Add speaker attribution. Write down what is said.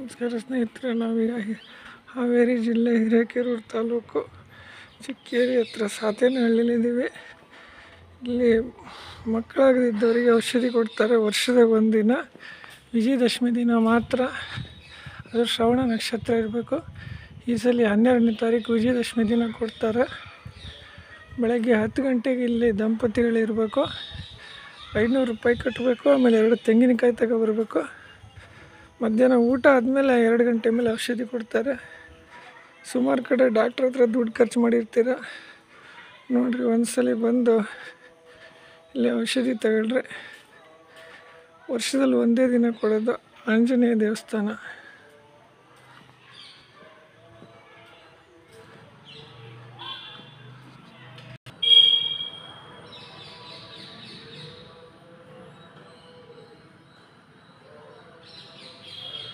Speaker 1: ನಮಸ್ಕಾರ ಸ್ನೇಹಿತರೆ, ನಾವೀಗ ಹಾವೇರಿ ಜಿಲ್ಲೆ ಹಿರೇಕೆರೂರು ತಾಲೂಕು ಚಿಕ್ಕೇರಿ ಹತ್ರ ಸಾತೇನಹಳ್ಳಿಲಿದ್ದೀವಿ. ಇಲ್ಲಿ ಮಕ್ಕಳಾಗದಿದ್ದವರಿಗೆ ಔಷಧಿ ಕೊಡ್ತಾರೆ. ವರ್ಷದಾಗ ಒಂದಿನ ವಿಜಯದಶಮಿ ದಿನ ಮಾತ್ರ. ಅದು ಶ್ರವಣ ನಕ್ಷತ್ರ ಇರಬೇಕು. ಈ ಸಲ 12ನೇ ತಾರೀಕು ವಿಜಯದಶಮಿ ದಿನ ಕೊಡ್ತಾರೆ. ಬೆಳಗ್ಗೆ 10 ಗಂಟೆಗೆ ಇಲ್ಲಿ ದಂಪತಿಗಳಿರಬೇಕು. 500 ರೂಪಾಯಿ ಕಟ್ಟಬೇಕು. ಆಮೇಲೆ 2 ತೆಂಗಿನಕಾಯಿ ತಗೊಬರ್ಬೇಕು. ಮಧ್ಯಾಹ್ನ ಊಟ ಆದಮೇಲೆ 2 ಗಂಟೆ ಮೇಲೆ ಔಷಧಿ ಕೊಡ್ತಾರೆ. ಸುಮಾರು ಕಡೆ ಡಾಕ್ಟ್ರ್ ಹತ್ರ ದುಡ್ಡು ಖರ್ಚು ಮಾಡಿರ್ತೀರ. ನೋಡಿರಿ, ಒಂದ್ಸಲ ಬಂದು ಇಲ್ಲಿ ಔಷಧಿ ತಗೊಳ್ರಿ. ವರ್ಷದಲ್ಲಿ ಒಂದೇ ದಿನ ಕೊಡೋದು. ಆಂಜನೇಯ ದೇವಸ್ಥಾನ.